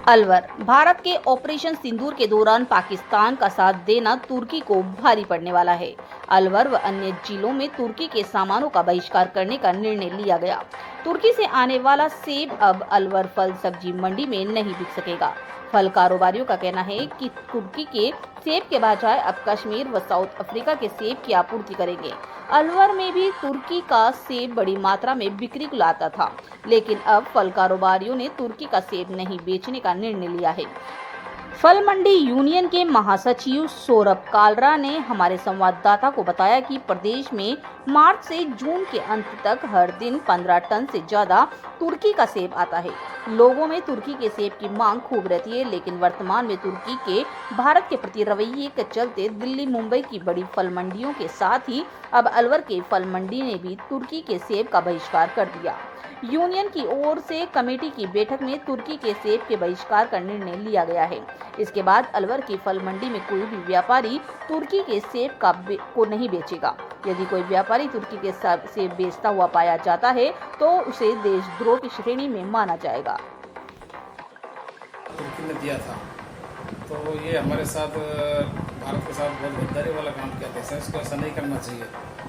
अलवर। भारत के ऑपरेशन सिंदूर के दौरान पाकिस्तान का साथ देना तुर्की को भारी पड़ने वाला है। अलवर व अन्य जिलों में तुर्की के सामानों का बहिष्कार करने का निर्णय लिया गया। तुर्की से आने वाला सेब अब अलवर फल सब्जी मंडी में नहीं बिक सकेगा। फल कारोबारियों का कहना है कि तुर्की के सेब के बजाय अब कश्मीर व साउथ अफ्रीका के सेब की आपूर्ति करेंगे। अलवर में भी तुर्की का सेब बड़ी मात्रा में बिक्री को लाता था, लेकिन अब फल कारोबारियों ने तुर्की का सेब नहीं बेचने का निर्णय लिया है। फल मंडी यूनियन के महासचिव सौरभ कालरा ने हमारे संवाददाता को बताया कि प्रदेश में मार्च से जून के अंत तक हर दिन 15 टन से ज्यादा तुर्की का सेब आता है। लोगों में तुर्की के सेब की मांग खूब रहती है, लेकिन वर्तमान में तुर्की के भारत के प्रति रवैये के चलते दिल्ली मुंबई की बड़ी फल मंडियों के साथ ही अब अलवर के फल मंडी ने भी तुर्की के सेब का बहिष्कार कर दिया। यूनियन की ओर से कमेटी की बैठक में तुर्की के सेब के बहिष्कार का निर्णय लिया गया है। इसके बाद अलवर की फल मंडी में कोई भी व्यापारी तुर्की के सेब को नहीं बेचेगा। यदि कोई व्यापारी तुर्की के सेब बेचता हुआ पाया जाता है तो उसे देशद्रोह की श्रेणी में माना जाएगा। तुर्की ने दिया था तो ये हमारे साथ भारत के साथ बहुत गद्दारी वाला काम किया था। इसको ऐसा नहीं करना चाहिए।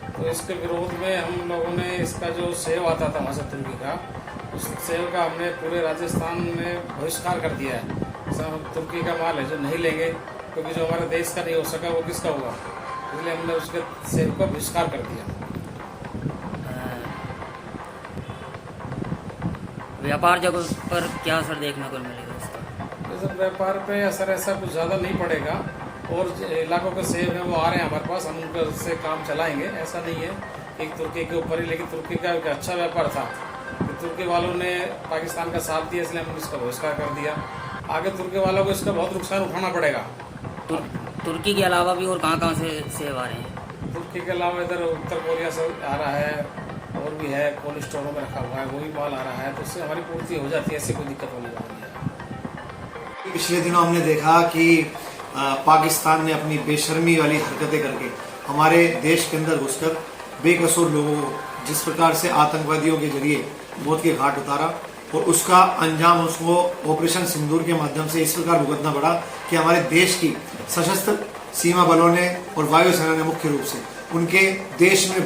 तो इसके विरोध में हम लोगों ने इसका जो सेब आता था वहाँ से तुर्की का, उस सेब का हमने पूरे राजस्थान में बहिष्कार कर दिया है। सब तुर्की का माल है जो नहीं लेंगे, क्योंकि जो हमारे देश का नहीं हो सका वो किसका होगा, इसलिए हमने उसके सेब का बहिष्कार कर दिया। व्यापार जगह पर क्या असर देखने को मिलेगा इसका? जैसे व्यापार पे असर ऐसा कुछ ज़्यादा नहीं पड़ेगा, और इलाकों के सेब हैं वो आ रहे हैं हमारे पास, हम उनसे काम चलाएंगे। ऐसा नहीं है एक तुर्की के ऊपर ही, लेकिन तुर्की का एक अच्छा व्यापार था। तुर्की वालों ने पाकिस्तान का साथ दिया, इसलिए हमने इसका बहिष्कार कर दिया। आगे तुर्की वालों को इसका बहुत नुकसान उठाना पड़ेगा। तुर्की के अलावा भी और कहाँ से सेब आ रहे हैं? तुर्की के अलावा इधर उत्तर कोरिया से आ रहा है, और भी है, कोल्ड स्टोरों में रखा हुआ है, वो भी माल आ रहा है, तो उससे हमारी पूर्ति हो जाती है। ऐसी कोई दिक्कत वाली बात नहीं है। पिछले दिनों हमने देखा कि पाकिस्तान ने अपनी बेशर्मी वाली हरकतें करके हमारे देश के अंदर घुसकर बेकसूर लोगों को जिस प्रकार से आतंकवादियों के जरिए मौत के घाट उतारा, और उसका अंजाम उसको ऑपरेशन सिंदूर के माध्यम से इस प्रकार भुगतना पड़ा कि हमारे देश की सशस्त्र सीमा बलों ने और वायुसेना ने मुख्य रूप से उनके देश में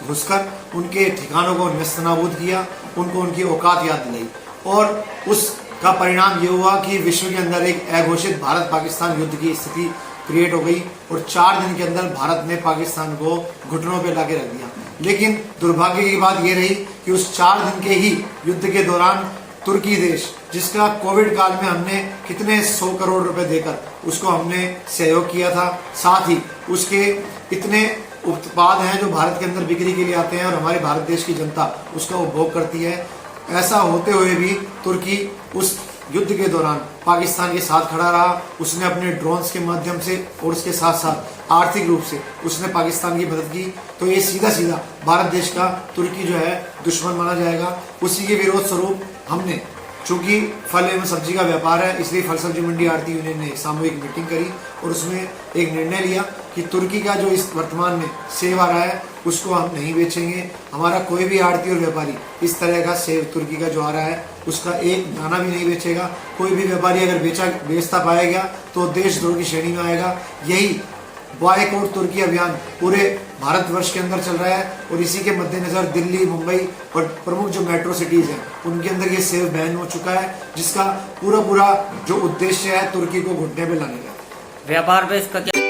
घुसकर उनके ठिकानों को नस्तनाबूद किया, उनको उनकी औकात याद दिलाई, और उसका परिणाम ये हुआ कि विश्व के अंदर एक अघोषित भारत पाकिस्तान युद्ध की स्थिति क्रिएट हो गई, और 4 दिन के अंदर भारत ने पाकिस्तान को घुटनों पे लाके रख दिया। लेकिन दुर्भाग्य की बात ये रही कि उस 4 दिन के ही युद्ध के दौरान तुर्की देश, जिसका कोविड काल में हमने कितने 100 करोड़ रुपए देकर उसको हमने सहयोग किया था, साथ ही उसके इतने उत्पाद हैं जो भारत के अंदर बिक्री के लिए आते हैं और हमारे भारत देश की जनता उसका उपभोग करती है। ऐसा होते हुए भी तुर्की उस युद्ध के दौरान पाकिस्तान के साथ खड़ा रहा। उसने अपने ड्रोन्स के माध्यम से और उसके साथ साथ आर्थिक रूप से उसने पाकिस्तान की मदद की। तो ये सीधा सीधा भारत देश का तुर्की जो है दुश्मन माना जाएगा। उसी के विरोध स्वरूप हमने, चूंकि फल एवं सब्जी का व्यापार है, इसलिए फल सब्जी मंडी आड़ती यूनियन ने सामूहिक मीटिंग करी और उसमें एक निर्णय लिया कि तुर्की का जो इस वर्तमान में सेब आ रहा है उसको हम नहीं बेचेंगे। हमारा कोई भी आड़ती और व्यापारी इस तरह का सेब तुर्की का जो आ रहा है उसका एक दाना भी नहीं बेचेगा। कोई भी व्यापारी अगर बेचता पाया गया तो देशद्रोह की श्रेणी में आएगा। यही बॉयकॉट तुर्की अभियान पूरे भारतवर्ष के अंदर चल रहा है, और इसी के मद्देनजर दिल्ली, मुंबई और प्रमुख जो मेट्रो सिटीज हैं उनके अंदर ये सेब बैन हो चुका है, जिसका पूरा जो उद्देश्य है तुर्की को घुटने पे लाने का। व्यापार पे इसका क्या